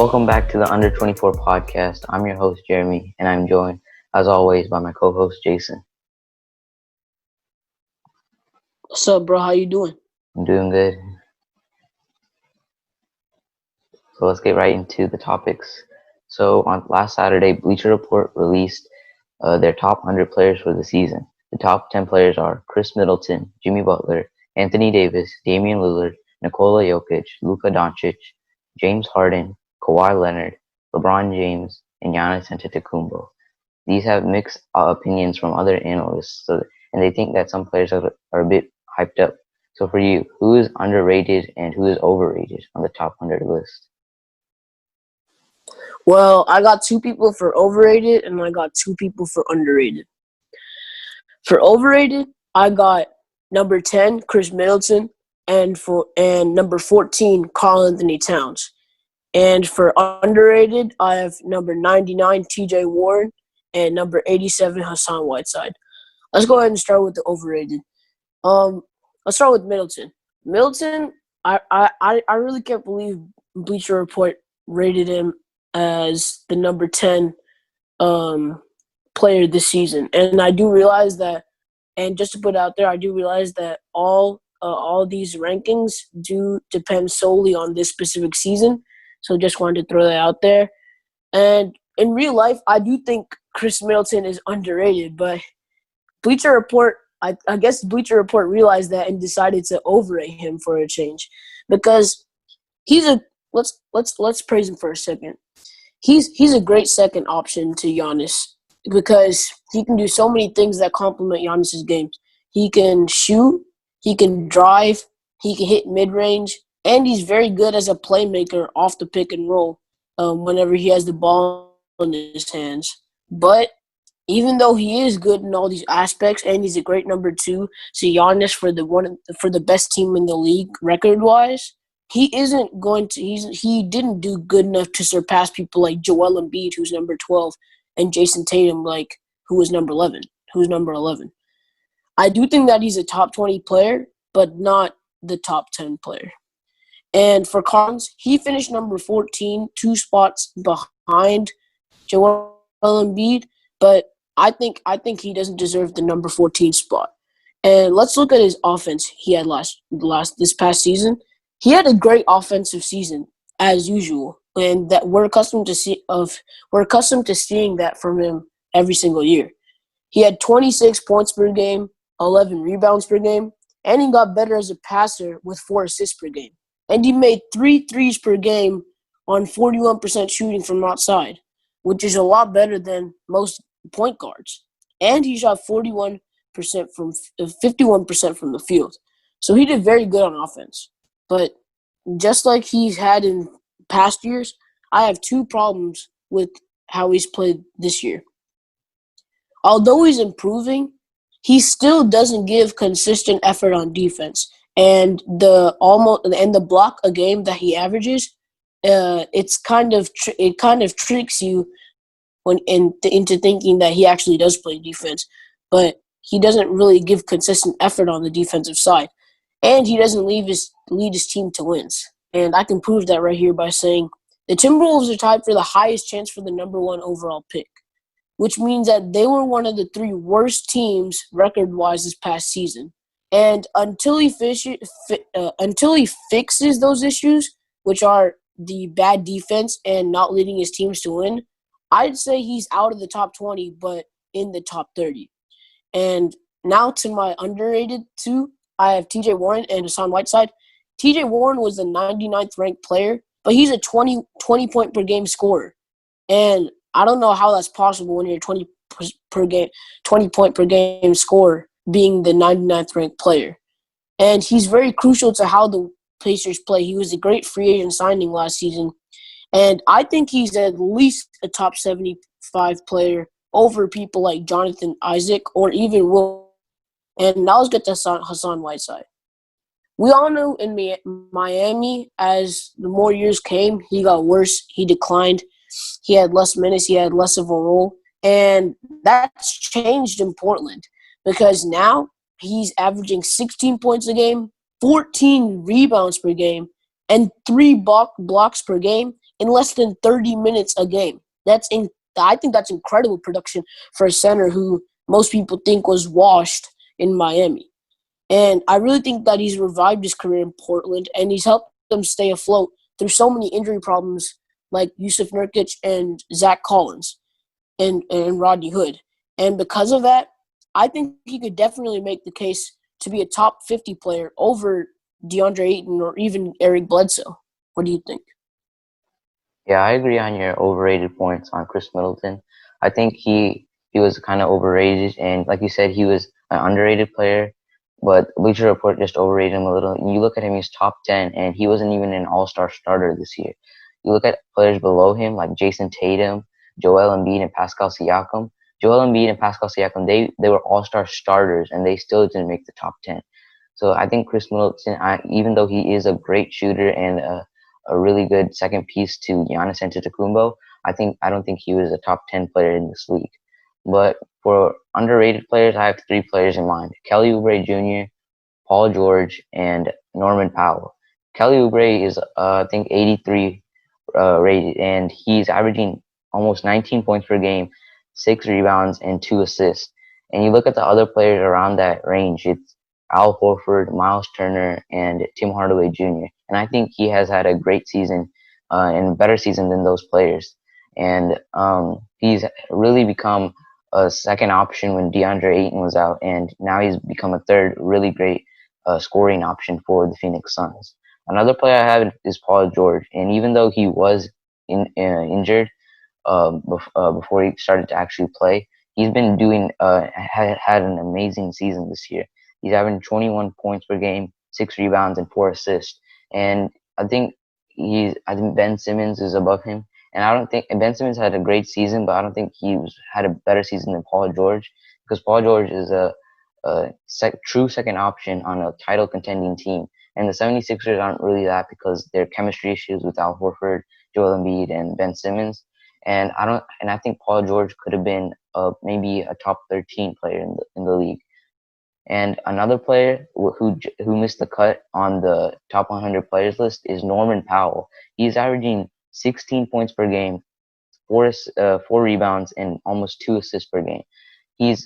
Welcome back to the Under 24 podcast. I'm your host, Jeremy, and I'm joined, as always, by my co-host, Jason. What's up, bro? How you doing? I'm doing good. So let's get right into the topics. So on last Saturday, Bleacher Report released their top 100 players for the season. The top 10 players are Chris Middleton, Jimmy Butler, Anthony Davis, Damian Lillard, Nikola Jokic, Luka Doncic, James Harden, Kawhi Leonard, LeBron James, and Giannis Antetokounmpo. These have mixed opinions from other analysts, and they think that some players are a bit hyped up. So for you, who is underrated and who is overrated on the top 100 list? Well, I got two people for overrated, and I got two people for underrated. For overrated, I got number 10, Chris Middleton, and number 14, Karl Anthony Towns. And for underrated, I have number 99, TJ Warren, and number 87, Hassan Whiteside. Let's go ahead and start with the overrated. Let's start with Middleton. Middleton, I really can't believe Bleacher Report rated him as the number 10 player this season. And I do realize that, and just to put it out there, I do realize that all these rankings do depend solely on this specific season. So just wanted to throw that out there. And in real life, I do think Chris Middleton is underrated, but Bleacher Report, I guess Bleacher Report realized that and decided to overrate him for a change, because let's praise him for a second. He's a great second option to Giannis because he can do so many things that complement Giannis's games. He can shoot, he can drive, he can hit mid-range, and he's very good as a playmaker off the pick and roll whenever he has the ball in his hands. But even though he is good in all these aspects and he's a great number 2 to Giannis for the best team in the league record-wise, he didn't do good enough to surpass people like Joel Embiid, who's number 12, and Jason Tatum, who was number 11. I do think that he's a top 20 player, but not the top 10 player. And for Carnes, he finished number 14, 2 spots behind Joel Embiid, but I think he doesn't deserve the number 14 spot. And let's look at his offense he had this past season. He had a great offensive season as usual, and that we're accustomed to seeing that from him every single year. He had 26 points per game, 11 rebounds per game, and he got better as a passer with 4 assists per game. And he made 3 threes per game on 41% shooting from outside, which is a lot better than most point guards. And he shot 51% from 51% from the field. So he did very good on offense. But just like he's had in past years, I have 2 problems with how he's played this year. Although he's improving, he still doesn't give consistent effort on defense. And the block a game that he averages, it kind of tricks you into thinking that he actually does play defense, but he doesn't really give consistent effort on the defensive side, and he doesn't lead his team to wins. And I can prove that right here by saying the Timberwolves are tied for the highest chance for the number 1 overall pick, which means that they were one of the 3 worst teams record-wise this past season. And until he fixes those issues, which are the bad defense and not leading his teams to win, I'd say he's out of the top 20, but in the top 30. And now to my underrated 2, I have TJ Warren and Hassan Whiteside. TJ Warren was the 99th ranked player, but he's a 20 point per game scorer. And I don't know how that's possible when you're 20 point per game scorer, being the 99th ranked player. And he's very crucial to how the Pacers play. He was a great free agent signing last season. And I think he's at least a top 75 player over people like Jonathan Isaac or even Will. And now let's get to Hassan Whiteside. We all know in Miami, as the more years came, he got worse. He declined. He had less minutes. He had less of a role. And that's changed in Portland, because now he's averaging 16 points a game, 14 rebounds per game, and 3 blocks per game. in less than 30 minutes a game. I think that's incredible production for a center who most people think was washed in Miami. And I really think that he's revived his career in Portland, and he's helped them stay afloat through so many injury problems like Yusuf Nurkic and Zach Collins and Rodney Hood. And because of that, I think he could definitely make the case to be a top 50 player over DeAndre Ayton or even Eric Bledsoe. What do you think? Yeah, I agree on your overrated points on Chris Middleton. I think he was kind of overrated, and like you said, he was an underrated player. But Bleacher Report just overrated him a little. And you look at him; he's top 10, and he wasn't even an All-Star starter this year. You look at players below him, like Jason Tatum, Joel Embiid, and Pascal Siakam. Joel Embiid and Pascal Siakam, they were All-Star starters, and they still didn't make the top 10. So I think Chris Middleton, even though he is a great shooter and a really good second piece to Giannis Antetokounmpo, I don't think he was a top 10 player in this league. But for underrated players, I have three players in mind: Kelly Oubre Jr., Paul George, and Norman Powell. Kelly Oubre is I think 83 rated, and he's averaging almost 19 points per game, 6 rebounds, and 2 assists. And you look at the other players around that range, it's Al Horford, Miles Turner, and Tim Hardaway Jr. And I think he has had a great season and a better season than those players. And he's really become a second option when DeAndre Ayton was out, and now he's become a third really great scoring option for the Phoenix Suns. Another player I have is Paul George, and even though he was injured before he started to actually play, he's been doing had an amazing season this year. He's having 21 points per game, 6 rebounds, and 4 assists. And I think Ben Simmons is above him. And I don't think Ben Simmons had a great season, but I don't think had a better season than Paul George, because Paul George is a true second option on a title contending team. And the 76ers aren't really that because their chemistry issues with Al Horford, Joel Embiid, and Ben Simmons. And I think Paul George could have been maybe a top 13 player in the league. And another player who missed the cut on the top 100 players list is Norman Powell. He's averaging 16 points per game, four rebounds, and almost 2 assists per game. He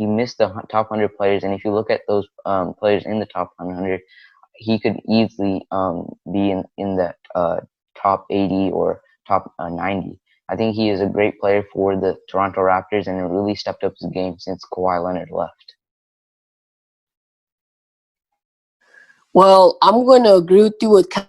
missed the top 100 players, and if you look at those players in the top 100, he could easily be in that top 80 or top 90. I think he is a great player for the Toronto Raptors and really stepped up his game since Kawhi Leonard left. Well, I'm going to agree with you with Kelly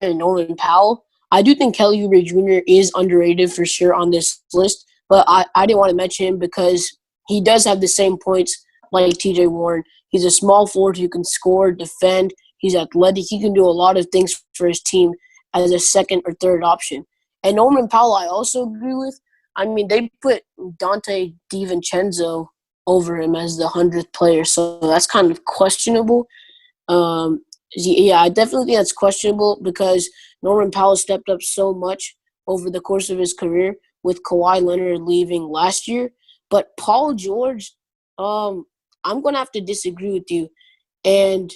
and Norman Powell. I do think Kelly Oubre Jr. is underrated for sure on this list, but I didn't want to mention him because he does have the same points like TJ Warren. He's a small forward who can score, defend. He's athletic. He can do a lot of things for his team as a second or third option. And Norman Powell, I also agree with. I mean, they put Dante DiVincenzo over him as the 100th player, so that's kind of questionable. Yeah, I definitely think that's questionable because Norman Powell stepped up so much over the course of his career with Kawhi Leonard leaving last year. But Paul George, I'm going to have to disagree with you. And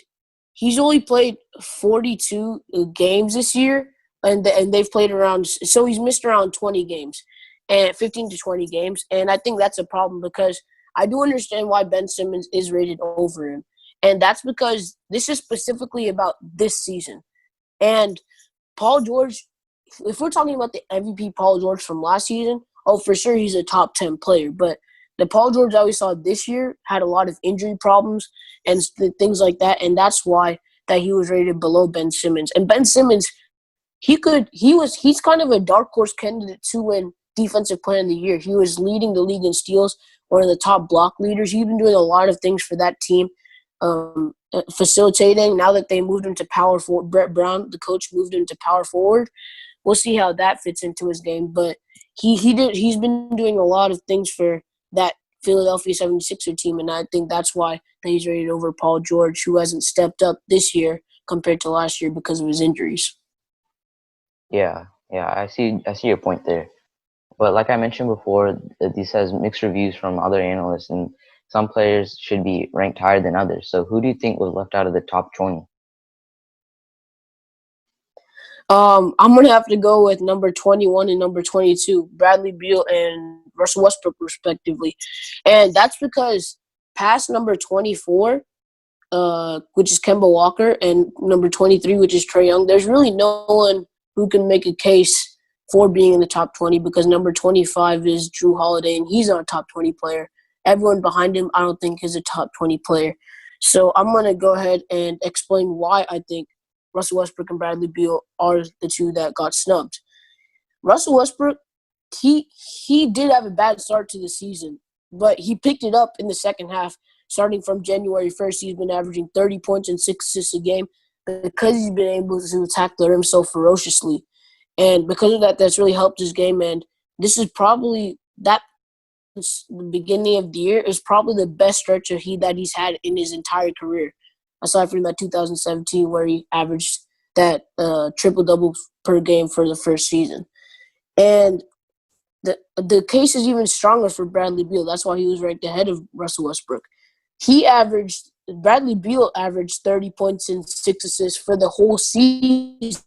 he's only played 42 games this year, and they've played around – so he's missed around 20 games, and 15 to 20 games. And I think that's a problem because I do understand why Ben Simmons is rated over him. And that's because this is specifically about this season. And Paul George, if we're talking about the MVP Paul George from last season, for sure he's a top 10 player. But the Paul George that we saw this year had a lot of injury problems and things like that. And that's why that he was rated below Ben Simmons. And Ben Simmons, he's kind of a dark horse candidate to win Defensive Player of the Year. He was leading the league in steals, one of the top block leaders. He's been doing a lot of things for that team. Facilitating. Now that they moved him to power forward, Brett Brown, the coach, moved him to power forward. We'll see how that fits into his game. But he's been doing a lot of things for that Philadelphia 76er team, and I think that's why he's rated over Paul George, who hasn't stepped up this year compared to last year because of his injuries. Yeah, I see your point there. But like I mentioned before, this has mixed reviews from other analysts, and some players should be ranked higher than others. So who do you think was left out of the top 20? I'm gonna have to go with number 21 and number 22, Bradley Beal and Russell Westbrook, respectively, and that's because past number 24, which is Kemba Walker, and number 23, which is Trae Young, there's really no one who can make a case for being in the top 20 because number 25 is Drew Holiday, and he's not a top 20 player. Everyone behind him, I don't think, is a top 20 player. So I'm going to go ahead and explain why I think Russell Westbrook and Bradley Beal are the two that got snubbed. Russell Westbrook, he did have a bad start to the season, but he picked it up in the second half. Starting from January 1st, he's been averaging 30 points and 6 assists a game because he's been able to attack the rim so ferociously. And because of that, that's really helped his game. And this is probably that the beginning of the year is probably the best stretch that he's had in his entire career, aside from that 2017 where he averaged that triple-double per game for the first season. And the case is even stronger for Bradley Beal. That's why he was ranked ahead of Russell Westbrook. Bradley Beal averaged 30 points and 6 assists for the whole season.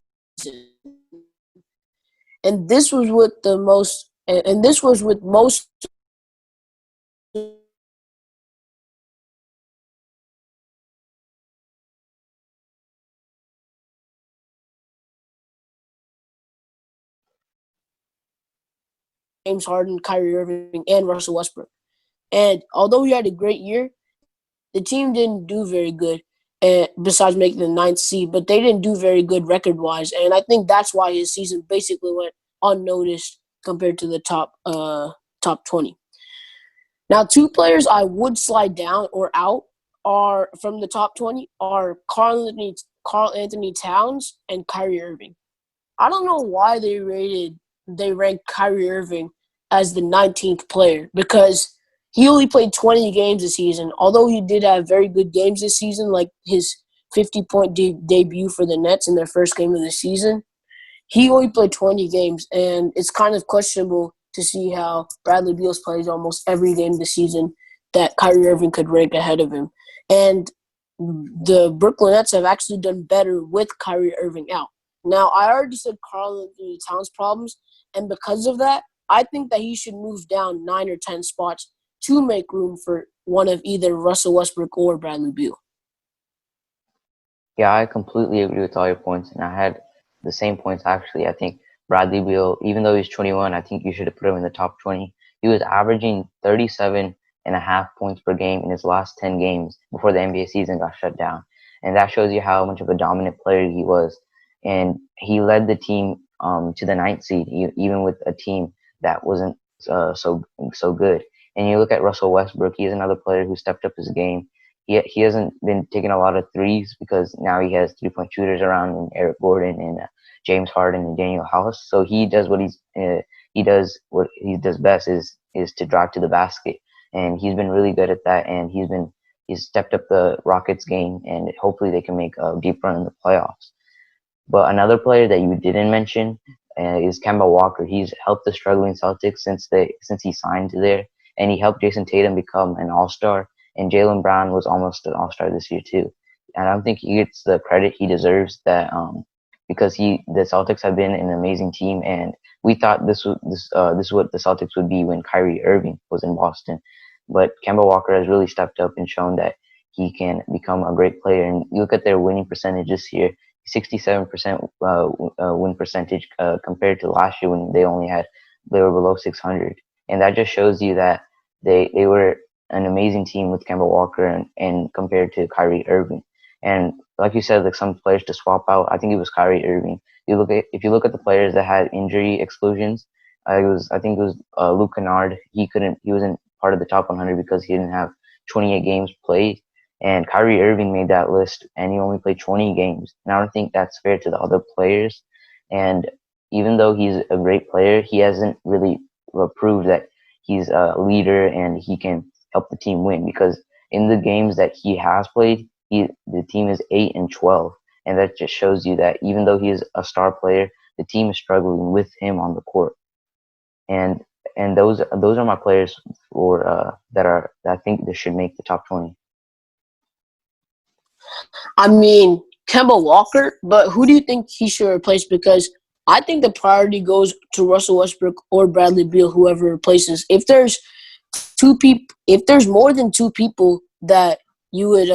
And this was with most James Harden, Kyrie Irving, and Russell Westbrook. And although he had a great year, the team didn't do very good, besides making the ninth seed, but they didn't do very good record-wise. And I think that's why his season basically went unnoticed compared to the top 20. Now, two players I would slide down or out are from the top 20 are Karl Anthony Towns and Kyrie Irving. I don't know why they ranked Kyrie Irving as the 19th player because he only played 20 games this season. Although he did have very good games this season, like his 50-point debut for the Nets in their first game of the season, he only played 20 games, and it's kind of questionable to see how Bradley Beal's plays almost every game this season that Kyrie Irving could rank ahead of him. And the Brooklyn Nets have actually done better with Kyrie Irving out. Now, I already said Karl Anthony Towns' problems, and because of that, I think that he should move down 9 or 10 spots to make room for one of either Russell Westbrook or Bradley Beal. Yeah, I completely agree with all your points, and I had the same points actually. I think Bradley Beal, even though he's 21, I think you should have put him in the top 20. He was averaging 37.5 points per game in his last 10 games before the NBA season got shut down, and that shows you how much of a dominant player he was. And he led the team to the ninth seed, even with a team that wasn't so good. And you look at Russell Westbrook; he's another player who stepped up his game. He hasn't been taking a lot of threes because now he has 3-point shooters around and Eric Gordon and James Harden and Daniel House. So he does what he does best is to drive to the basket, and he's been really good at that. And he's stepped up the Rockets game, and hopefully they can make a deep run in the playoffs. But another player that you didn't mention is Kemba Walker. He's helped the struggling Celtics since he signed there, and he helped Jason Tatum become an All-Star. And Jaylen Brown was almost an All-Star this year too. And I don't think he gets the credit he deserves because the Celtics have been an amazing team, and we thought this is what the Celtics would be when Kyrie Irving was in Boston. But Kemba Walker has really stepped up and shown that he can become a great player. And you look at their winning percentage this year, 67% win percentage compared to last year when they were below 600, and that just shows you that they were an amazing team with Kemba Walker and compared to Kyrie Irving. And like you said, like some players to swap out, I think it was Kyrie Irving. If you look at the players that had injury exclusions, I think it was Luke Kennard. He wasn't part of the top 100 because he didn't have 28 games played. And Kyrie Irving made that list, and he only played 20 games. And I don't think that's fair to the other players. And even though he's a great player, he hasn't really proved that he's a leader and he can help the team win. Because in the games that he has played, the team is 8-12, and that just shows you that even though he is a star player, the team is struggling with him on the court. And those are my players that I think they should make the top 20. I mean, Kemba Walker, but who do you think he should replace? Because I think the priority goes to Russell Westbrook or Bradley Beal, whoever replaces. If there's more than two people that you would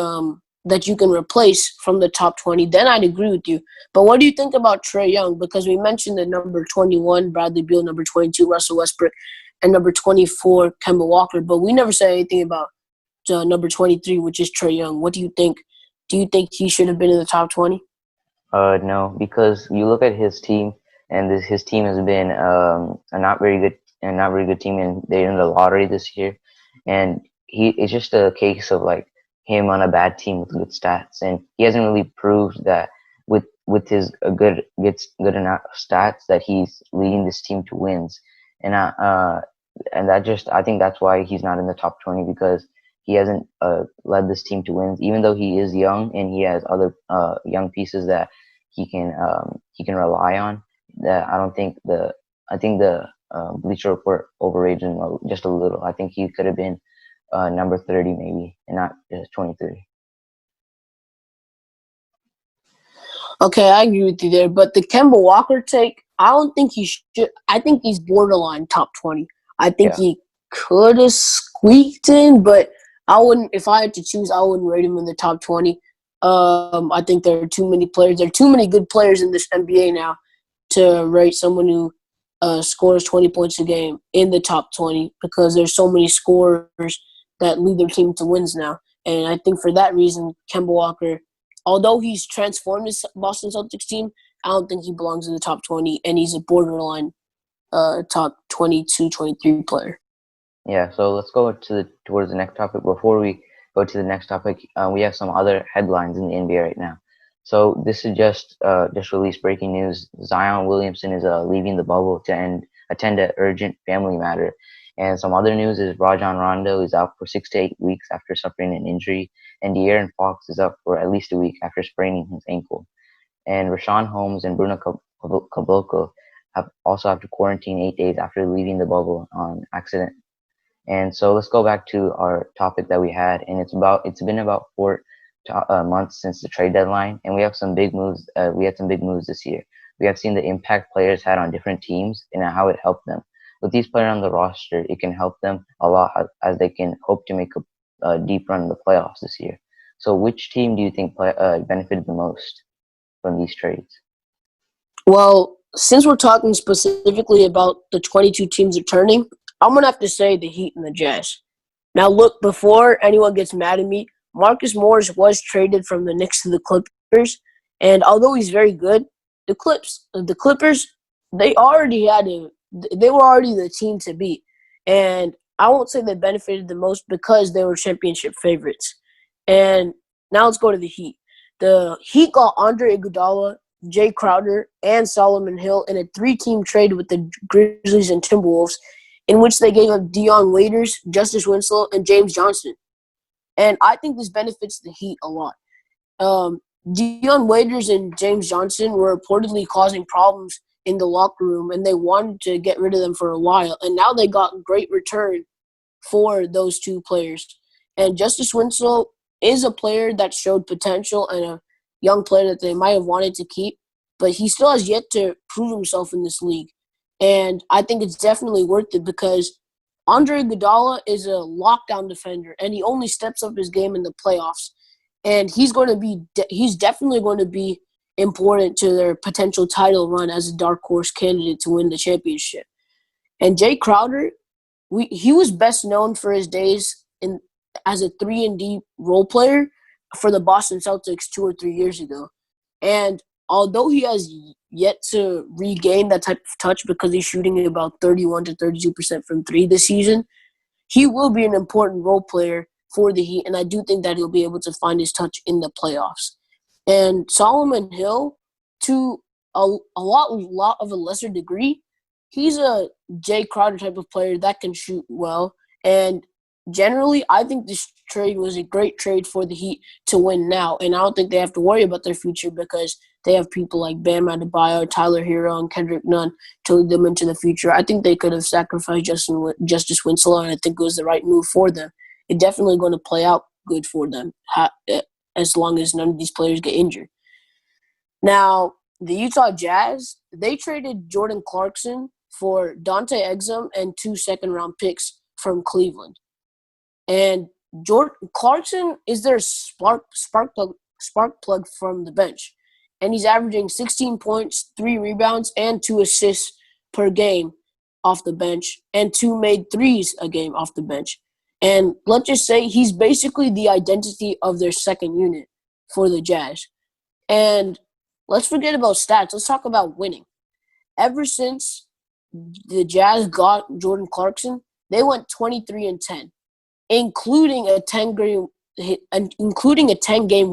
that you can replace from the top 20, then I'd agree with you. But what do you think about Trae Young? Because we mentioned the number 21 Bradley Beal, number 22 Russell Westbrook, and number 24 Kemba Walker, but we never said anything about number 23, which is Trae Young. What do you think? Do you think he should have been in the top 20? No, because you look at his team, and his team has been a not very good team, and they're in the lottery this year. And it's just a case of like him on a bad team with good stats, and he hasn't really proved that with his good enough stats that he's leading this team to wins. And I think that's why he's not in the top 20, because he hasn't led this team to wins, even though he is young and he has other young pieces that he can rely on. That I think the Bleacher Report overrated him just a little. I think he could have been number 30 maybe, and not just 23. Okay, I agree with you there. But the Kemba Walker take, I don't think he should. I think he's borderline top 20. I think Yeah, he could have squeaked in, but I wouldn't. If I had to choose, I wouldn't rate him in the top 20. I think there are too many players. There are too many good players in this NBA now to rate someone who scores 20 points a game in the top 20, because there's so many scorers that lead their team to wins now. And I think for that reason, Kemba Walker, although he's transformed his Boston Celtics team, I don't think he belongs in the top 20, and he's a borderline top 22, 23 player. yeah. So let's go towards the next topic. Before we go to the next topic, we have some other headlines in the NBA right now. So this is just released breaking news. Zion Williamson is leaving the bubble to attend an urgent family matter. And some other news is Rajon Rondo is out for 6 to 8 weeks after suffering an injury, and De'Aaron Fox is out for at least a week after spraining his ankle. And Rashawn Holmes and Bruno Caboclo have to quarantine 8 days after leaving the bubble on accident. And so let's go back to our topic that we had, and it's been about 4 months since the trade deadline, and we have some big moves. We had some big moves this year. We have seen the impact players had on different teams and how it helped them. With these players on the roster, it can help them a lot as they can hope to make a deep run in the playoffs this year. So, which team do you think benefited the most from these trades? Well, since we're talking specifically about the 22 teams returning, I'm going to have to say the Heat and the Jazz. Now, look, before anyone gets mad at me, Marcus Morris was traded from the Knicks to the Clippers, and although he's very good, the Clippers, they were already the team to beat, and I won't say they benefited the most because they were championship favorites. And now let's go to the Heat. The Heat got Andre Iguodala, Jay Crowder, and Solomon Hill in a 3-team trade with the Grizzlies and Timberwolves, in which they gave up Dion Waiters, Justice Winslow, and James Johnson. And I think this benefits the Heat a lot. Dion Waiters and James Johnson were reportedly causing problems in the locker room, and they wanted to get rid of them for a while. And now they got great return for those two players. And Justice Winslow is a player that showed potential and a young player that they might have wanted to keep, but he still has yet to prove himself in this league. And I think it's definitely worth it because Andre Iguodala is a lockdown defender, and he only steps up his game in the playoffs. And he's definitely going to be important to their potential title run as a dark horse candidate to win the championship. And Jay Crowder, he was best known for his days as a 3-and-D role player for the Boston Celtics 2 or 3 years ago. And although he has yet to regain that type of touch because he's shooting about 31 to 32% from 3 this season, he will be an important role player for the Heat, and I do think that he'll be able to find his touch in the playoffs. And Solomon Hill, to a lot of a lesser degree, he's a Jay Crowder type of player that can shoot well. And generally, I think this trade was a great trade for the Heat to win now. And I don't think they have to worry about their future because they have people like Bam Adebayo, Tyler Hero, and Kendrick Nunn to lead them into the future. I think they could have sacrificed Justice Winslow, and I think it was the right move for them. It's definitely going to play out good for them as long as none of these players get injured. Now, the Utah Jazz, they traded Jordan Clarkson for Dante Exum and 2 second-round picks from Cleveland. And Jordan Clarkson is their spark plug from the bench. And he's averaging 16 points, 3 rebounds, and 2 assists per game off the bench, and 2 made threes a game off the bench. And let's just say he's basically the identity of their second unit for the Jazz. And let's forget about stats. Let's talk about winning. Ever since the Jazz got Jordan Clarkson, they went 23-10, including a 10-game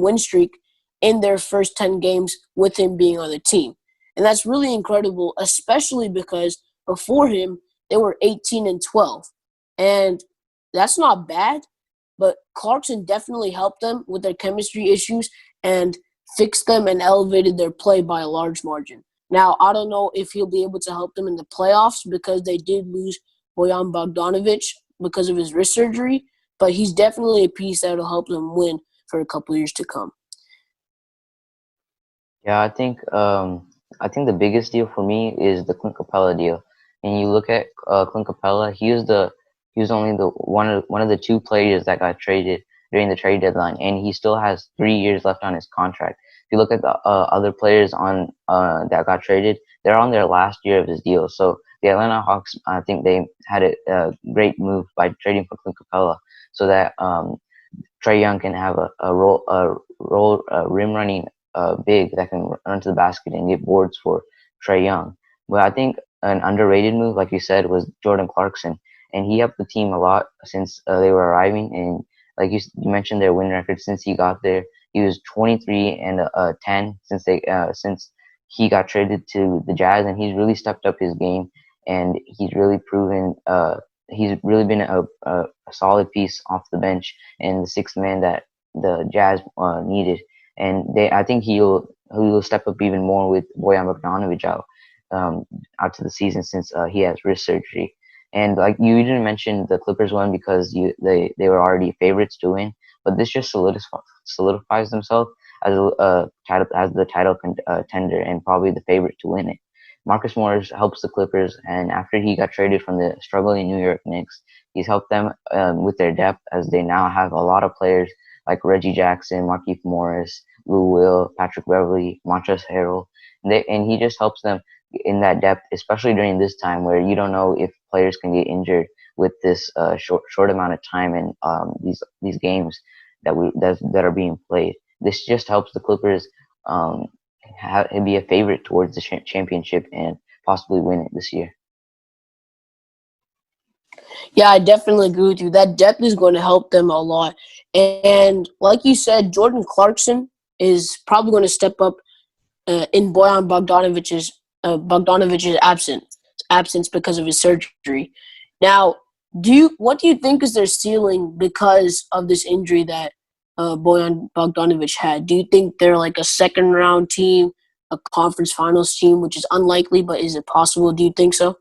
win streak in their first 10 games with him being on the team. And that's really incredible, especially because before him they were 18-12. And that's not bad, but Clarkson definitely helped them with their chemistry issues and fixed them and elevated their play by a large margin. Now, I don't know if he'll be able to help them in the playoffs because they did lose Bojan Bogdanovic because of his wrist surgery, but he's definitely a piece that will help them win for a couple years to come. Yeah, I think the biggest deal for me is the Clint Capella deal. And you look at Clint Capella, he was only the one of the two players that got traded during the trade deadline, and he still has 3 years left on his contract. If you look at the other players on that got traded, they're on their last year of his deal. So the Atlanta Hawks, I think they had a great move by trading for Clint Capella, so that Trae Young can have a rim running big that can run to the basket and get boards for Trae Young. But I think an underrated move, like you said, was Jordan Clarkson, and he helped the team a lot since they were arriving. And like you mentioned, their win record since he got there, he was 23-10 since he got traded to the Jazz, and he's really stepped up his game, and he's really proven. He's really been a solid piece off the bench and the sixth man that the Jazz needed. And I think he'll step up even more with Bojan Bogdanovic out to the season since he has wrist surgery. And like you didn't mention the Clippers one because they were already favorites to win, but this just solidifies themselves as the title contender and probably the favorite to win it. Marcus Morris helps the Clippers, and after he got traded from the struggling New York Knicks, he's helped them with their depth as they now have a lot of players like Reggie Jackson, Markieff Morris, Lou Will, Patrick Beverly, Montrezl Harrell, and he just helps them in that depth, especially during this time where you don't know if players can get injured with this short amount of time and these games that are being played. This just helps the Clippers be a favorite towards the championship and possibly win it this year. Yeah, I definitely agree with you. That depth is going to help them a lot. And like you said, Jordan Clarkson is probably going to step up in Bojan Bogdanovic's absence because of his surgery. Now, what do you think is their ceiling because of this injury that Bojan Bogdanovic had? Do you think they're like a second round team, a conference finals team, which is unlikely, but is it possible? Do you think so?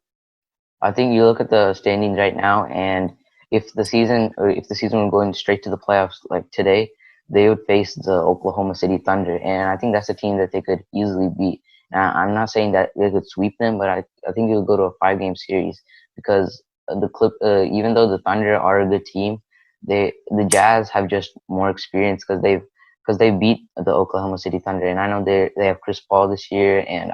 I think you look at the standings right now, and if the season were going straight to the playoffs like today, they would face the Oklahoma City Thunder, and I think that's a team that they could easily beat. Now, I'm not saying that they could sweep them, but I think it would go to a 5-game series because even though the Thunder are a good team, the Jazz have just more experience because they beat the Oklahoma City Thunder, and I know they have Chris Paul this year and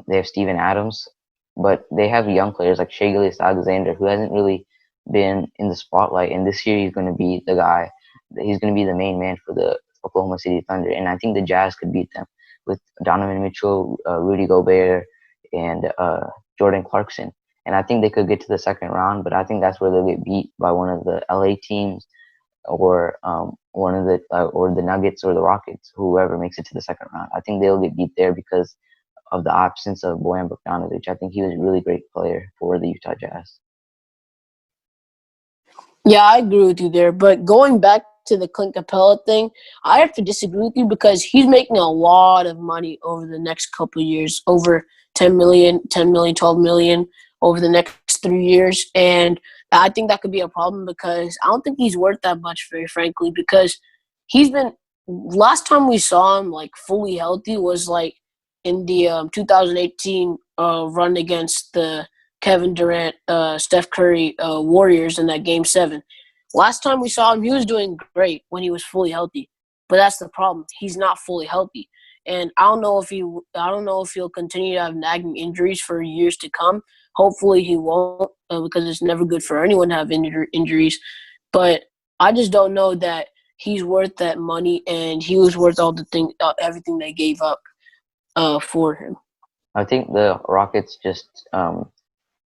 they have Steven Adams, but they have young players like Shai Gilgeous-Alexander, who hasn't really been in the spotlight, and this year he's going to be the guy. He's going to be the main man for the Oklahoma City Thunder, and I think the Jazz could beat them with Donovan Mitchell, Rudy Gobert, and Jordan Clarkson. And I think they could get to the second round, but I think that's where they'll get beat by one of the LA teams or one of or the Nuggets or the Rockets, whoever makes it to the second round. I think they'll get beat there because of the absence of Bojan Bogdanovic. I think he was a really great player for the Utah Jazz. Yeah, I agree with you there. But going back to the Clint Capella thing, I have to disagree with you because he's making a lot of money over the next couple of years, over 10 million, 12 million over the next 3 years. And I think that could be a problem because I don't think he's worth that much, very frankly, because he's been last time we saw him like fully healthy was like in the 2018 run against the Kevin Durant, Steph Curry Warriors in that Game 7. Last time we saw him, he was doing great when he was fully healthy. But that's the problem. He's not fully healthy. And I don't know if he'll continue to have nagging injuries for years to come. Hopefully he won't, because it's never good for anyone to have injuries. But I just don't know that he's worth that money, and he was worth everything they gave up for him. I think the Rockets just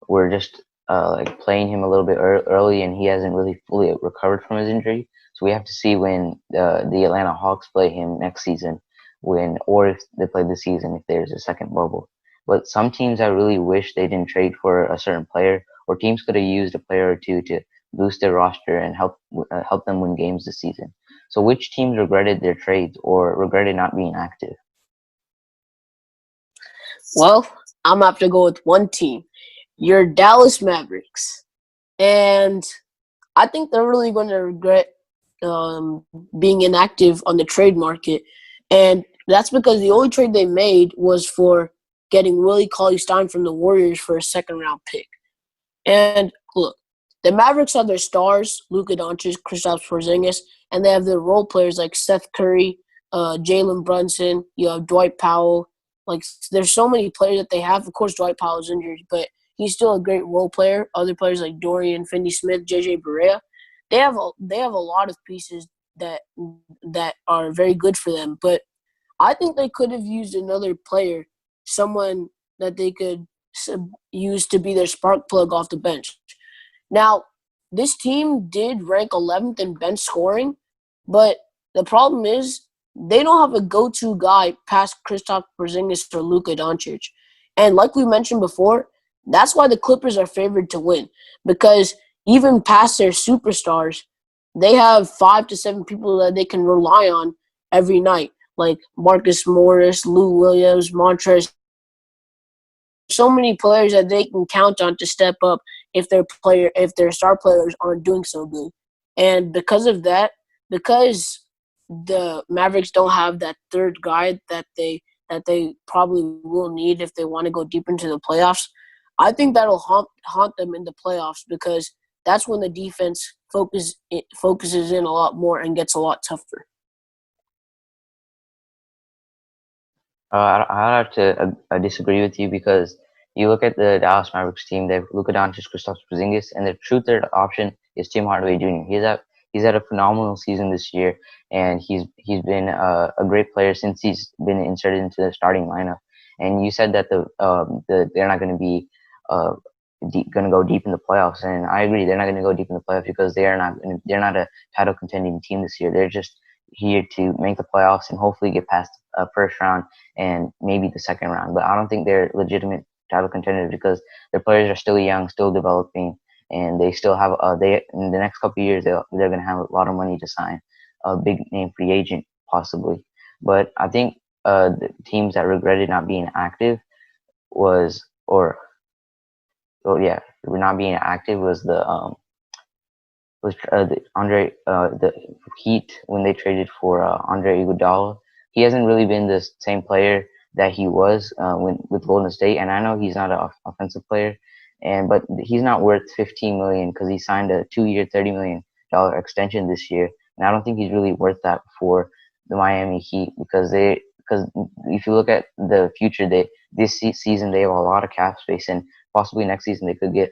were just like playing him a little bit early, and he hasn't really fully recovered from his injury. So we have to see when the Atlanta Hawks play him next season, or if they play this season if there's a second bubble. But some teams I really wish they didn't trade for a certain player, or teams could have used a player or two to boost their roster and help them win games this season. So which teams regretted their trades or regretted not being active? Well, I'm gonna have to go with one team. Your Dallas Mavericks, and I think they're really going to regret being inactive on the trade market, and that's because the only trade they made was for getting Willie Cauley-Stein from the Warriors for a second-round pick. And look, the Mavericks have their stars, Luka Doncic, Kristaps Porzingis, and they have their role players like Seth Curry, Jalen Brunson. You have Dwight Powell. Like, there's so many players that they have. Of course, Dwight Powell is injured, but he's still a great role player. Other players like Dorian Finney-Smith, JJ Barea, they have a lot of pieces that are very good for them. But I think they could have used another player, someone that they could use to be their spark plug off the bench. Now, this team did rank 11th in bench scoring, but the problem is they don't have a go-to guy past Kristaps Porzingis or Luka Doncic. And like we mentioned before, that's why the Clippers are favored to win, because even past their superstars, they have 5 to 7 people that they can rely on every night, like Marcus Morris, Lou Williams, Montrezl. So many players that they can count on to step up if their star players aren't doing so good. And because of that, because the Mavericks don't have that third guy that they probably will need if they want to go deep into the playoffs, I think that'll haunt them in the playoffs, because that's when the defense focuses in a lot more and gets a lot tougher. I have to disagree with you because you look at the Dallas Mavericks team. They have Luka Doncic, Kristaps Porzingis, and their true third option is Tim Hardaway Jr. He's had a phenomenal season this year, and he's been a great player since he's been inserted into the starting lineup. And you said that they're not going to be uh, going to go deep in the playoffs, and I agree. They're not going to go deep in the playoffs because they're not a title contending team this year. They're just here to make the playoffs and hopefully get past first round and maybe the second round. But I don't think they're legitimate title contenders because their players are still young, still developing, and they still have they in the next couple of years they're going to have a lot of money to sign a big name free agent possibly. But I think the teams that regretted not being active was yeah, not being active was the Heat when they traded for Andre Iguodala. He hasn't really been the same player that he was with Golden State, and I know he's not an offensive player, but he's not worth 15 million because he signed a 2-year, $30 million extension this year, and I don't think he's really worth that for the Miami Heat because if you look at the future, this season they have a lot of cap space, and possibly next season they could get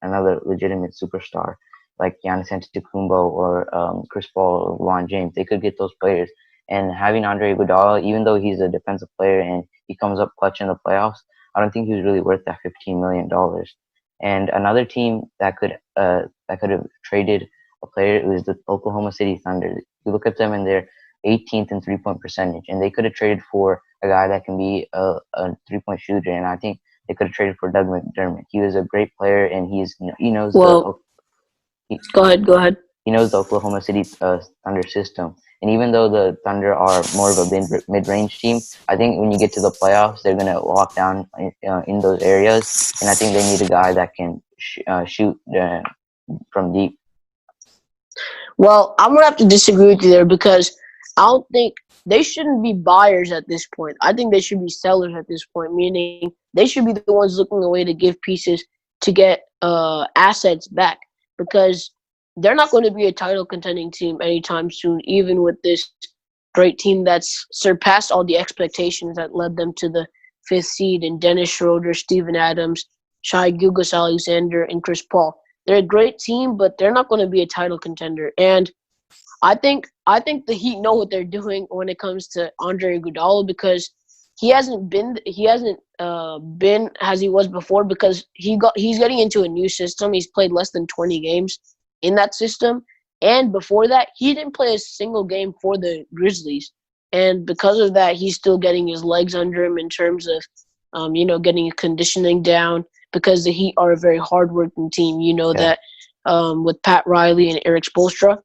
another legitimate superstar like Giannis Antetokounmpo or Chris Paul or LeBron James. They could get those players. And having Andre Iguodala, even though he's a defensive player and he comes up clutch in the playoffs, I don't think he was really worth that $15 million. And another team that could have traded a player was the Oklahoma City Thunder. You look at them and they're 18th in 3-point percentage, and they could have traded for a guy that can be a 3-point shooter. And I think they could have traded for Doug McDermott. He was a great player, and he knows Well, he, go ahead. he knows the Oklahoma City Thunder system. And even though the Thunder are more of a mid-range team, I think when you get to the playoffs, they're going to lock down in those areas. And I think they need a guy that can shoot from deep. Well, I'm gonna have to disagree with you there, because I don't think they shouldn't be buyers at this point. I think they should be sellers at this point, meaning they should be the ones looking away to give pieces to get assets back because they're not going to be a title contending team anytime soon, even with this great team that's surpassed all the expectations that led them to the fifth seed and Dennis Schroeder, Steven Adams, Shai Gilgeous-Alexander, and Chris Paul. They're a great team, but they're not going to be a title contender. And I think the Heat know what they're doing when it comes to Andre Iguodala because he hasn't been as he was before because he's getting into a new system. He's played less than 20 games in that system, and before that, he didn't play a single game for the Grizzlies. And because of that, he's still getting his legs under him in terms of, getting conditioning down because the Heat are a very hardworking team. You know Yeah, that with Pat Riley and Eric Spoelstra.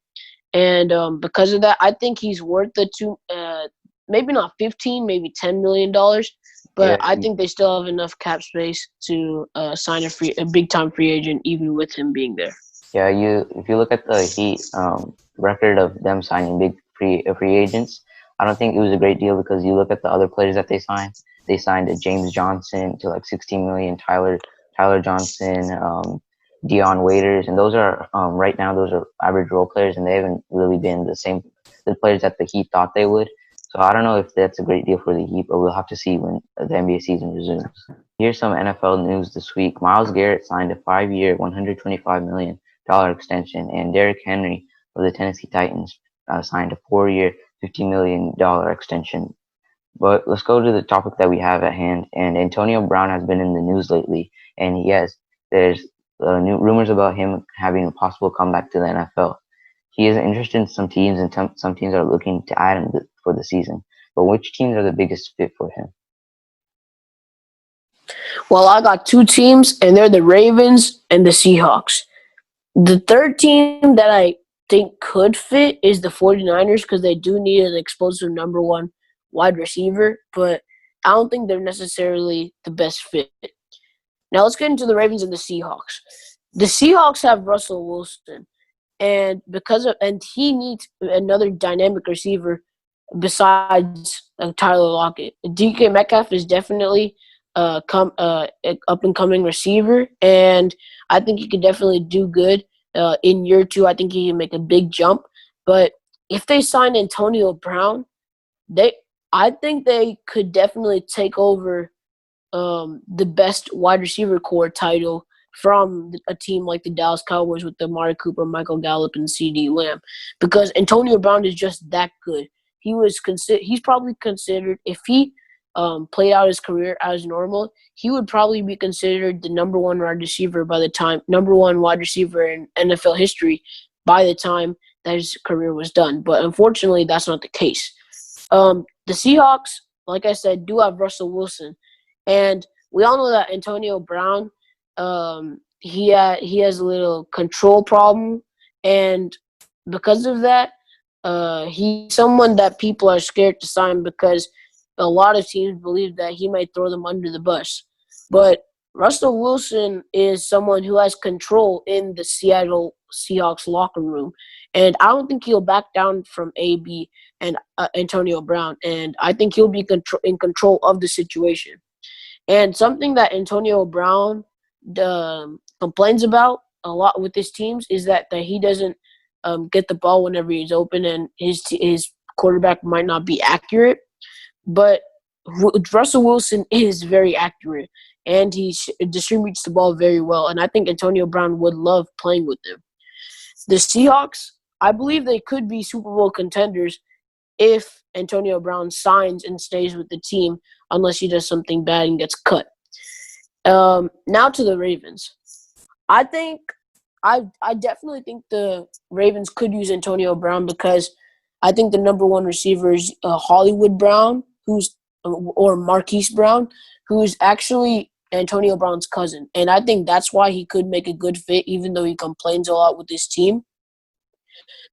And because of that, I think he's worth the maybe not 15, maybe $10 million, yeah, but I think they still have enough cap space to sign a big time free agent, even with him being there. yeah. If you look at the Heat record of them signing big free agents, I don't think it was a great deal because you look at the other players that they signed. They signed a James Johnson to like 16 million, Tyler Johnson, Dion Waiters, and those are right now those are average role players, and they haven't really been the players that the Heat thought they would. So I don't know if that's a great deal for the Heat, but we'll have to see when the NBA season resumes. Here's some NFL news this week. Myles Garrett signed a 5-year, $125 million extension, and Derrick Henry of the Tennessee Titans signed a 4-year, $50 million extension. But let's go to the topic that we have at hand. And Antonio Brown has been in the news lately, and there's new rumors about him having a possible comeback to the NFL. He is interested in some teams, and some teams are looking to add him for the season. But which teams are the biggest fit for him? Well, I got two teams, and they're the Ravens and the Seahawks. The third team that I think could fit is the 49ers because they do need an explosive number one wide receiver, but I don't think they're necessarily the best fit. Now let's get into the Ravens and the Seahawks. The Seahawks have Russell Wilson, and he needs another dynamic receiver besides Tyler Lockett. DK Metcalf is definitely up and coming receiver, and I think he could definitely do good in year two. I think he can make a big jump. But if they sign Antonio Brown, they I think they could definitely take over the best wide receiver core title from a team like the Dallas Cowboys with Amari Cooper, Michael Gallup, and CeeDee Lamb, because Antonio Brown is just that good. He's probably considered, if he played out his career as normal, he would probably be considered the number one wide receiver in NFL history by the time that his career was done. But unfortunately, that's not the case. The Seahawks, like I said, do have Russell Wilson, and we all know that Antonio Brown, he has a little control problem, and because of that, he's someone that people are scared to sign because a lot of teams believe that he might throw them under the bus. But Russell Wilson is someone who has control in the Seattle Seahawks locker room, and I don't think he'll back down from AB and Antonio Brown, and I think he'll be in control of the situation. And something that Antonio Brown complains about a lot with his teams is that he doesn't get the ball whenever he's open, and his quarterback might not be accurate. But Russell Wilson is very accurate, and he distributes the ball very well. And I think Antonio Brown would love playing with him. The Seahawks, I believe they could be Super Bowl contenders if Antonio Brown signs and stays with the team, unless he does something bad and gets cut. Now to the Ravens. I think I definitely think the Ravens could use Antonio Brown because I think the number one receiver is Hollywood Brown, or Marquise Brown, who's actually Antonio Brown's cousin, and I think that's why he could make a good fit, even though he complains a lot with his team.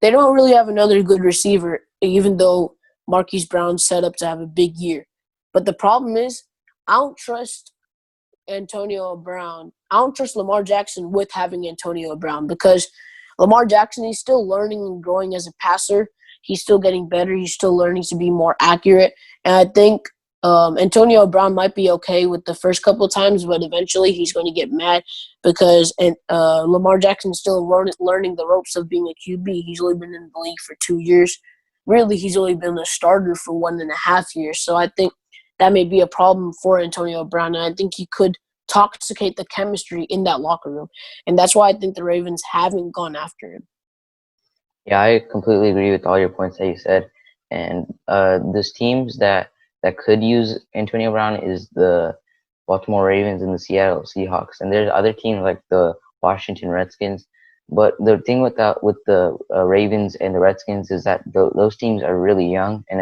They don't really have another good receiver, even though Marquise Brown's set up to have a big year. But the problem is, I don't trust Antonio Brown. I don't trust Lamar Jackson with having Antonio Brown because Lamar Jackson is still learning and growing as a passer. he's still getting better. He's still learning to be more accurate. And I think Antonio Brown might be okay with the first couple of times, but eventually he's going to get mad because Lamar Jackson's still learning the ropes of being a QB. He's only been in the league for 2 years. Really, he's only been a starter for 1.5 years. So I think that may be a problem for Antonio Brown, and I think he could toxicate the chemistry in that locker room. And that's why I think the Ravens haven't gone after him. Yeah, I completely agree with all your points that you said. And those teams that could use Antonio Brown is the Baltimore Ravens and the Seattle Seahawks. And there's other teams like the Washington Redskins. But the thing with the Ravens and the Redskins is that those teams are really young, and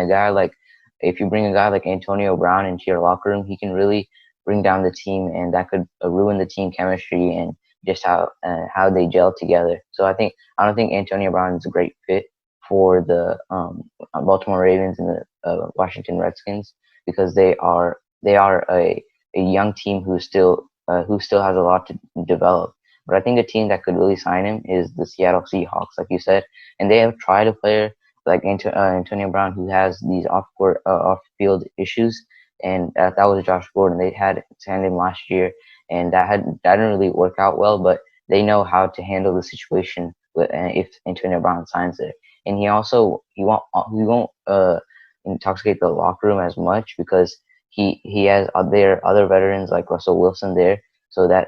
if you bring a guy like Antonio Brown into your locker room, he can really bring down the team, and that could ruin the team chemistry and just how they gel together. So I don't think Antonio Brown is a great fit for the Baltimore Ravens and the Washington Redskins because they are a young team who still has a lot to develop. But I think a team that could really sign him is the Seattle Seahawks, like you said, and they have tried a player like Antonio Brown who has these off-field issues, and that was Josh Gordon. They had signed him last year, and that didn't really work out well. But they know how to handle the situation if Antonio Brown signs there, and he won't intoxicate the locker room as much because he has other veterans like Russell Wilson there, so that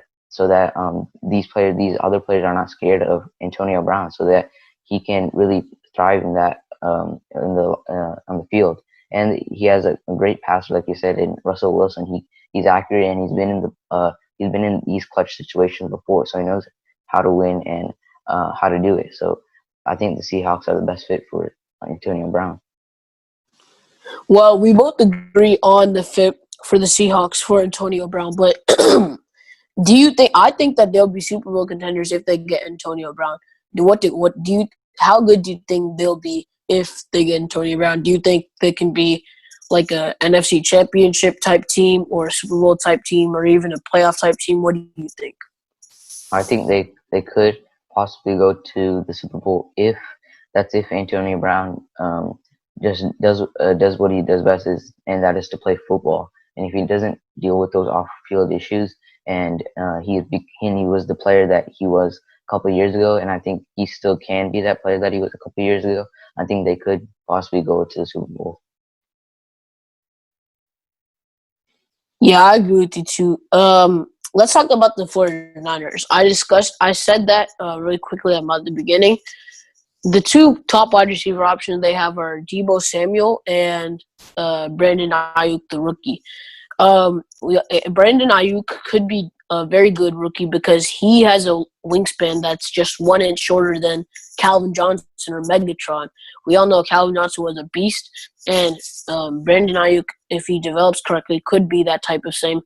these other players are not scared of Antonio Brown, so that he can really thrive in that on the field. And he has a great passer, like you said, in Russell Wilson. He's accurate, and he's been in these clutch situations before, so he knows how to win and how to do it. So I think the Seahawks are the best fit for Antonio Brown. Well, we both agree on the fit for the Seahawks for Antonio Brown, but do you think? I think that they'll be Super Bowl contenders if they get Antonio Brown. How good do you think they'll be if they get Antonio Brown? Do you think they can be like a NFC Championship type team or a Super Bowl type team or even a playoff type team? What do you think? I think they could possibly go to the Super Bowl if Antonio Brown just does what he does best and that is to play football. And if he doesn't deal with those off-field issues, and he was the player that he was a couple of years ago, and I think he still can be that player that he was a couple of years ago, I think they could possibly go to the Super Bowl. Yeah, I agree with you too. Let's talk about the 49ers. I said that really quickly at the beginning. The two top wide receiver options they have are Deebo Samuel and Brandon Ayuk, the rookie. Brandon Ayuk could be a very good rookie because he has a wingspan that's just 1 inch shorter than Calvin Johnson or Megatron. We all know Calvin Johnson was a beast, and Brandon Ayuk, if he develops correctly, could be that type of same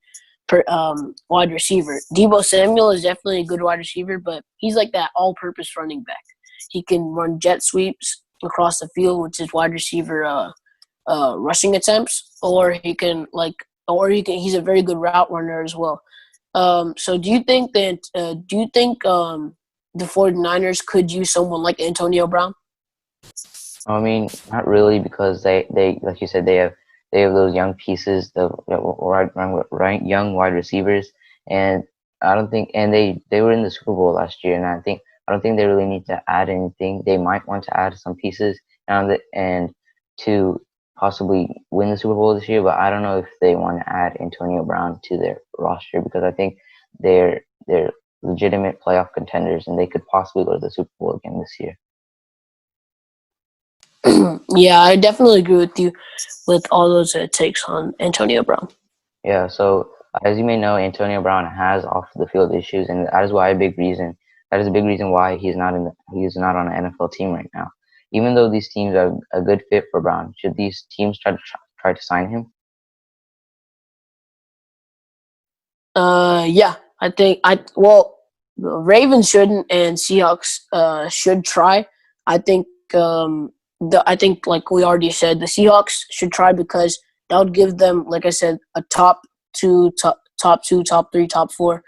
wide receiver. Deebo Samuel is definitely a good wide receiver, but he's like that all-purpose running back. He can run jet sweeps across the field, which is wide receiver rushing attempts, or he's a very good route runner as well. So do you think the 49ers could use someone like Antonio Brown? I mean, not really, because they like you said, they have those young pieces, the young wide receivers, and I don't think, and they were in the Super Bowl last year, and I don't think they really need to add anything. They might want to add some pieces and to possibly win the Super Bowl this year, but I don't know if they want to add Antonio Brown to their roster because I think they're legitimate playoff contenders and they could possibly go to the Super Bowl again this year. Yeah, I definitely agree with you with all those takes on Antonio Brown. Yeah, so as you may know, Antonio Brown has off the field issues, and that is a big reason why he's not on an NFL team right now. Even though these teams are a good fit for Brown, should these teams try to sign him? Yeah, the Ravens shouldn't, and Seahawks should try. I think like we already said, the Seahawks should try because that would give them, like I said, a top two, top three, top four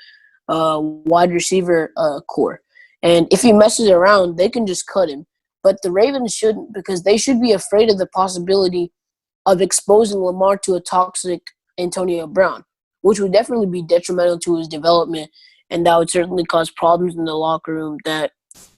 wide receiver core. And if he messes around, they can just cut him. but the Ravens shouldn't, because they should be afraid of the possibility of exposing Lamar to a toxic Antonio Brown, which would definitely be detrimental to his development, and that would certainly cause problems in the locker room that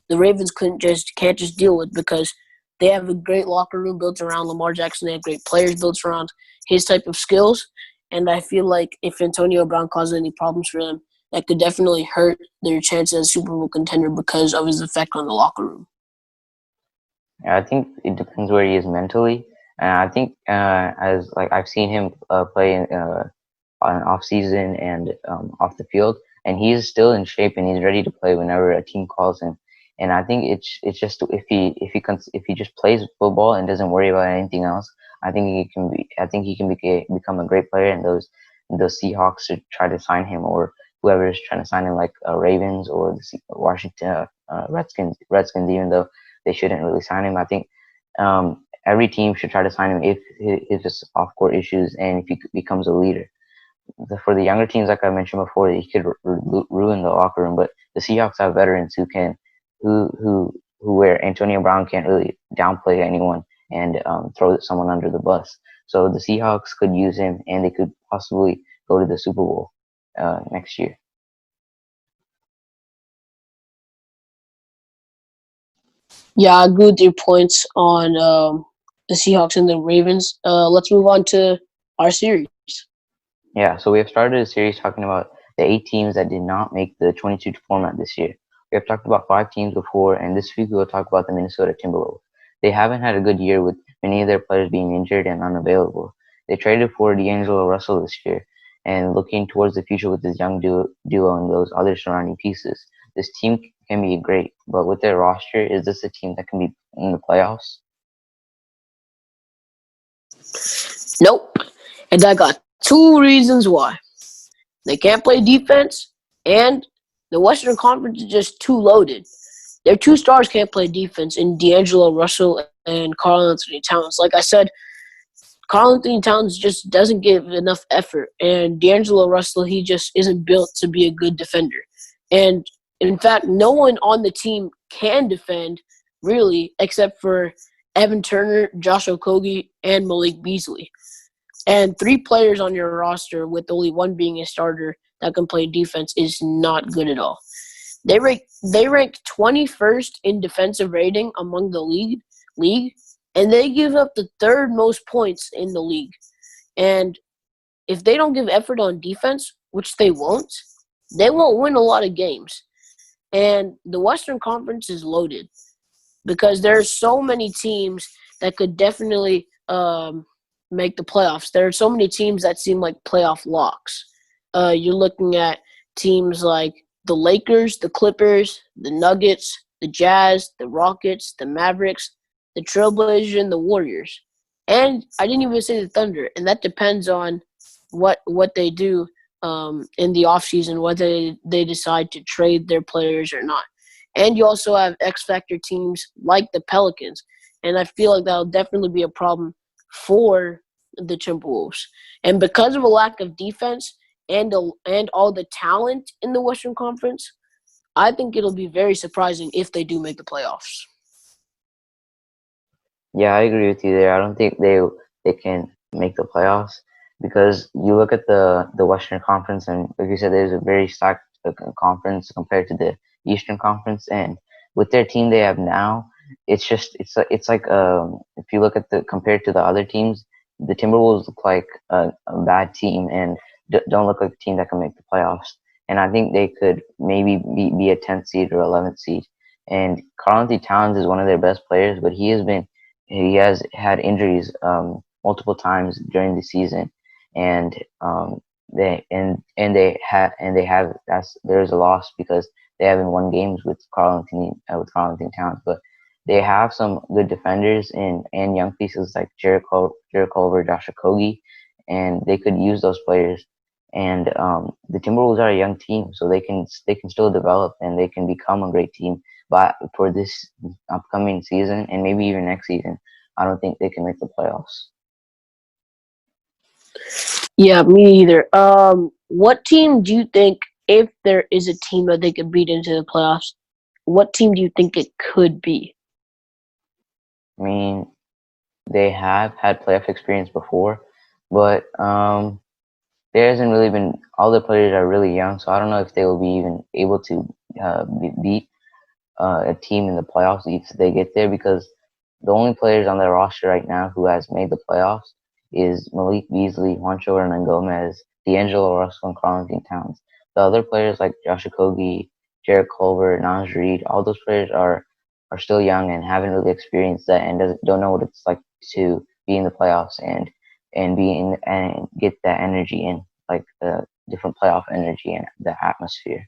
the Ravens can't just deal with, because they have a great locker room built around Lamar Jackson. They have great players built around his type of skills, and I feel like if Antonio Brown causes any problems for them, that could definitely hurt their chances as a Super Bowl contender because of his effect on the locker room. Yeah, I think it depends where he is mentally, and I think as like I've seen him play on off season and off the field, and he's still in shape and he's ready to play whenever a team calls him. And I think it's just if he just plays football and doesn't worry about anything else, I think he can become a great player. And those Seahawks should try to sign him, or whoever is trying to sign him, like Ravens or the Washington Redskins, even though they shouldn't really sign him. I think every team should try to sign him if his off court issues and if he becomes a leader. For the younger teams, like I mentioned before, he could ruin the locker room. But the Seahawks have veterans who where Antonio Brown can't really downplay anyone and throw someone under the bus. So the Seahawks could use him, and they could possibly go to the Super Bowl next year. Yeah, I agree with your points on the Seahawks and the Ravens. Let's move on to our series. Yeah, so we have started a series talking about the 8 teams that did not make the 22 format this year. We have talked about 5 teams before, and this week we will talk about the Minnesota Timberwolves. They haven't had a good year, with many of their players being injured and unavailable. They traded for D'Angelo Russell this year, and looking towards the future with this young duo and those other surrounding pieces, this team can be great. But with their roster, is this a team that can be in the playoffs? Nope. And I got two reasons why. They can't play defense, and the Western Conference is just too loaded. Their two stars can't play defense in D'Angelo Russell and Karl Anthony Towns. Like I said, Karl Anthony Towns just doesn't give enough effort, and D'Angelo Russell, he just isn't built to be a good defender. And in fact, no one on the team can defend, really, except for Evan Turner, Josh Okogie, and Malik Beasley. And 3 players on your roster, with only one being a starter that can play defense, is not good at all. They rank 21st in defensive rating among the league, and they give up the third most points in the league. And if they don't give effort on defense, which they won't win a lot of games. And the Western Conference is loaded, because there are so many teams that could definitely make the playoffs. There are so many teams that seem like playoff locks. You're looking at teams like the Lakers, the Clippers, the Nuggets, the Jazz, the Rockets, the Mavericks, the Trailblazers, and the Warriors. And I didn't even say the Thunder, and that depends on what they do in the offseason, whether they decide to trade their players or not. And you also have X Factor teams like the Pelicans, and I feel like that'll definitely be a problem for the Timberwolves. And because of a lack of defense and all the talent in the Western Conference, I think it'll be very surprising if they do make the playoffs. Yeah, I agree with you there. I don't think they can make the playoffs because you look at the Western Conference, and like you said, there's a very stacked conference compared to the Eastern Conference. And with their team they have now, it's like if you look at the compared to the other teams, the Timberwolves look like a bad team and don't look like a team that can make the playoffs. And I think they could maybe be a 10th seed or 11th seed. And Karl Anthony Towns is one of their best players, but he has had injuries multiple times during the season, and they have that's there's a loss because they haven't won games with Karl Anthony Towns, but they have some good defenders and young pieces like Jared Culver, Josh Okogie, and they could use those players. And the Timberwolves are a young team, so they can still develop and they can become a great team. But for this upcoming season and maybe even next season, I don't think they can make the playoffs. Yeah, me either. What team do you think, if there is a team that they could beat into the playoffs, what team do you think it could be? I mean, they have had playoff experience before, but there hasn't really been. All the players are really young, so I don't know if they will be even able to beat a team in the playoffs if they get there, because the only players on their roster right now who has made the playoffs is Malik Beasley, Juancho Hernan Gomez, D'Angelo Russell, and Karl-Anthony Towns. The other players like Josh Okogie, Jarrett Culver, Naz Reid, all those players are still young and haven't really experienced that and don't know what it's like to be in the playoffs and be in and get that energy in, like the different playoff energy and the atmosphere.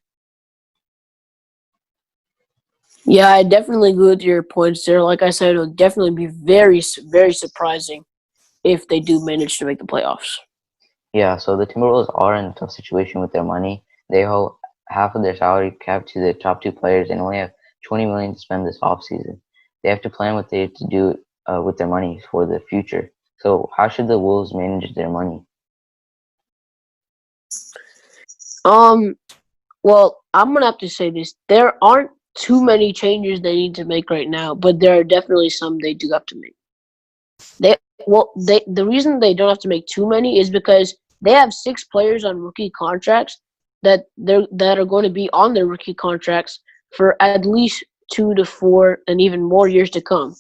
Yeah, I definitely agree with your points there. Like I said, it would definitely be very surprising if they do manage to make the playoffs. Yeah, so the Timberwolves are in a tough situation with their money. They owe half of their salary cap to the top two players and only have 20 million to spend this offseason. They have to plan what they have to do with their money for the future. So how should the Wolves manage their money? Um, well, I'm gonna have to say this: there aren't too many changes they need to make right now, but there are definitely some they do have to make. The reason they don't have to make too many is because they have 6 players on rookie contracts that are going to be on their rookie contracts for at least 2 to 4 and even more years to come.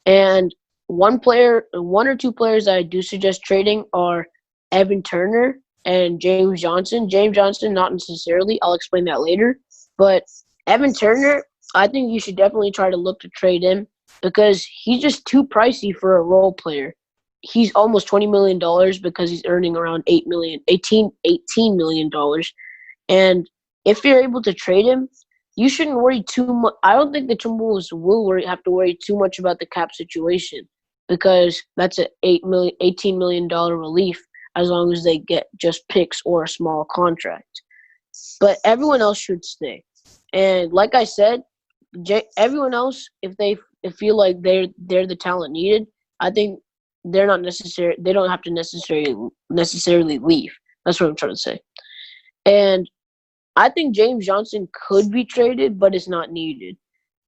And one or two players I do suggest trading are Evan Turner and James Johnson. James Johnson, not necessarily. I'll explain that later. But Evan Turner, I think you should definitely try to look to trade him because he's just too pricey for a role player. He's almost $20 million because he's earning around 18 million dollars. And if you're able to trade him, you shouldn't worry too much. I don't think the Timberwolves will have to worry too much about the cap situation because that's a $18 million relief as long as they get just picks or a small contract. But everyone else should stay. And like I said, everyone else, if they feel like they're the talent needed, I think they're not necessary. They don't have to necessarily leave. That's what I'm trying to say. And I think James Johnson could be traded, but it's not needed.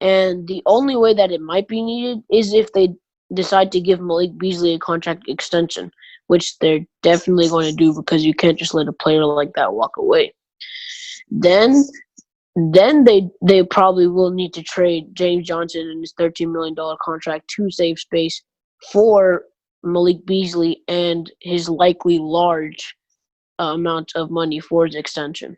And the only way that it might be needed is if they decide to give Malik Beasley a contract extension, which they're definitely going to do because you can't just let a player like that walk away. Then they probably will need to trade James Johnson and his $13 million contract to save space for Malik Beasley and his likely large amount of money for his extension.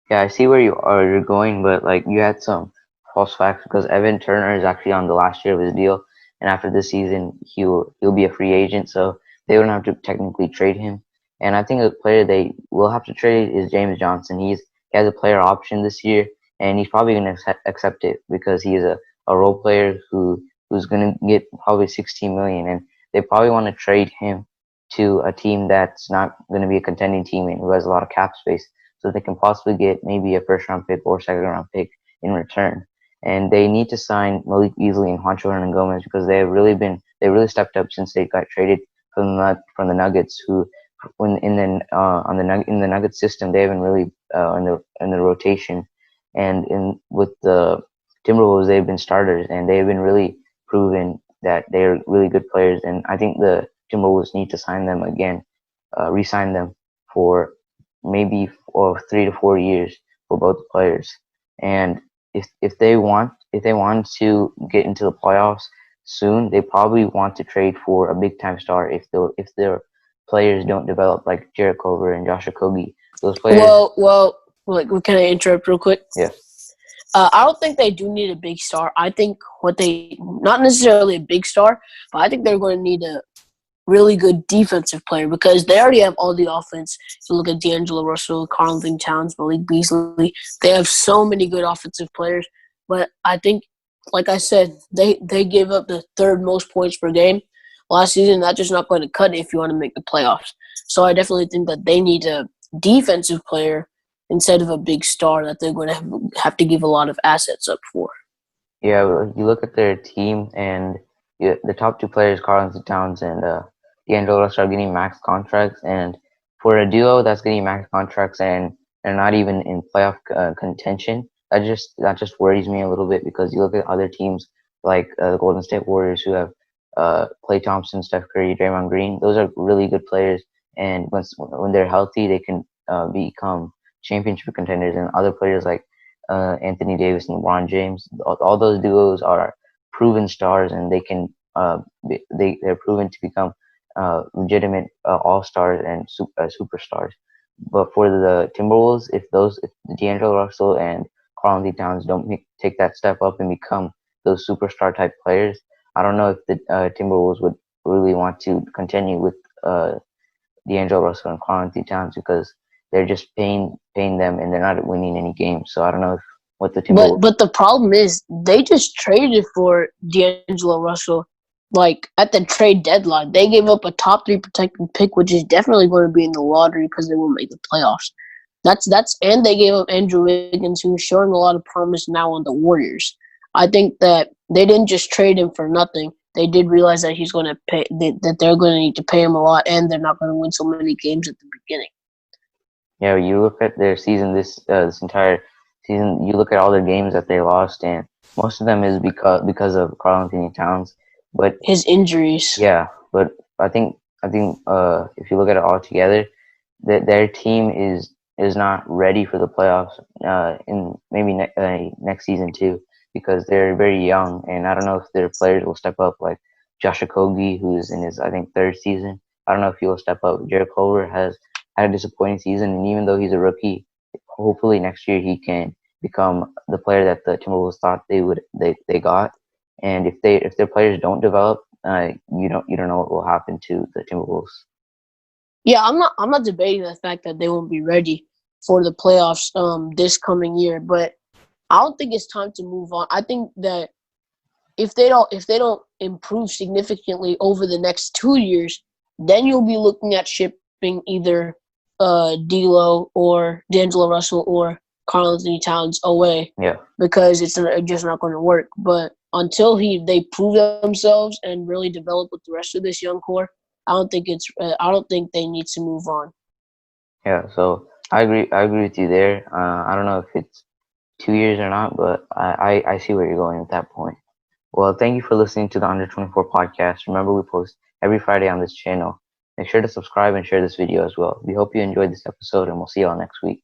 Yeah, I see where you're going, but like you had some false facts because Evan Turner is actually on the last year of his deal, and after this season he'll be a free agent, so they wouldn't have to technically trade him. And I think a player they will have to trade is James Johnson. He has a player option this year, and he's probably going to accept it because he is a role player who's going to get probably 16 million, and they probably want to trade him to a team that's not going to be a contending team and who has a lot of cap space so they can possibly get maybe a first round pick or second round pick in return. And they need to sign Malik Beasley and Juancho Hernan Gomez because they really stepped up since they got traded from the Nuggets, who when in the Nuggets system they haven't really in the rotation, and in with the Timberwolves they've been starters and they've been really proven that they're really good players, and I think the Timberwolves need to sign them again, re-sign them for maybe 3 to 4 years for both players. And if they want to get into the playoffs soon, they probably want to trade for a big time star if their players don't develop like Jarrett Culver and Josh Okogie. Those players, Like, can I interrupt real quick? yeah. I don't think they do need a big star. I think not necessarily a big star, but I think they're going to need a really good defensive player because they already have all the offense. You look at D'Angelo Russell, Karl-Anthony Towns, Malik Beasley. They have so many good offensive players. But I think, like I said, they gave up the third most points per game last season. That's just not going to cut it if you want to make the playoffs. So I definitely think that they need a defensive player instead of a big star that they're going to have to give a lot of assets up for. Yeah, you look at their team, and the top two players, Karl-Anthony Towns and D'Angelo Russell, are getting max contracts. And for a duo that's getting max contracts and they're not even in playoff contention, that just worries me a little bit because you look at other teams like the Golden State Warriors who have Klay Thompson, Steph Curry, Draymond Green. Those are really good players, and when they're healthy, they can become championship contenders. And other players like Anthony Davis and LeBron James, all those duos are proven stars, and they can they're proven to become legitimate all stars and superstars. But for the Timberwolves, if D'Angelo Russell and Karl Anthony Towns don't take that step up and become those superstar type players, I don't know if the Timberwolves would really want to continue with D'Angelo Russell and Karl Anthony Towns because they're just paying them and they're not winning any games. So I don't know if what the Timberwolves. But the problem is they just traded for D'Angelo Russell. Like at the trade deadline, they gave up a top 3 protected pick, which is definitely going to be in the lottery because they won't make the playoffs. And they gave up Andrew Wiggins, who's showing a lot of promise now on the Warriors. I think that they didn't just trade him for nothing. They did realize that he's going to pay that they're going to need to pay him a lot, and they're not going to win so many games at the beginning. Yeah, you look at their season this entire season. You look at all their games that they lost, and most of them is because of Karl Anthony Towns. But his injuries. yeah, but I think if you look at it all together, that their team is not ready for the playoffs in maybe next season too because they're very young, and I don't know if their players will step up like Josh Okogie, who's in his I think third season. I don't know if he will step up. Jared Culver has had a disappointing season, and even though he's a rookie, hopefully next year he can become the player that the Timberwolves thought they got. And if their players don't develop, you don't know what will happen to the Timberwolves. Yeah, I'm not debating the fact that they won't be ready for the playoffs this coming year, but I don't think it's time to move on. I think that if they don't improve significantly over the next 2 years, then you'll be looking at shipping either D'Lo or D'Angelo Russell or Karl Anthony Towns away. Yeah. Because it's just not going to work. But until they prove themselves and really develop with the rest of this young core, I don't think they need to move on. Yeah, so I agree with you there. I don't know if it's 2 years or not, but I see where you're going at that point. Well, thank you for listening to the Under 24 podcast. Remember, we post every Friday on this channel. Make sure to subscribe and share this video as well. We hope you enjoyed this episode, and we'll see y'all next week.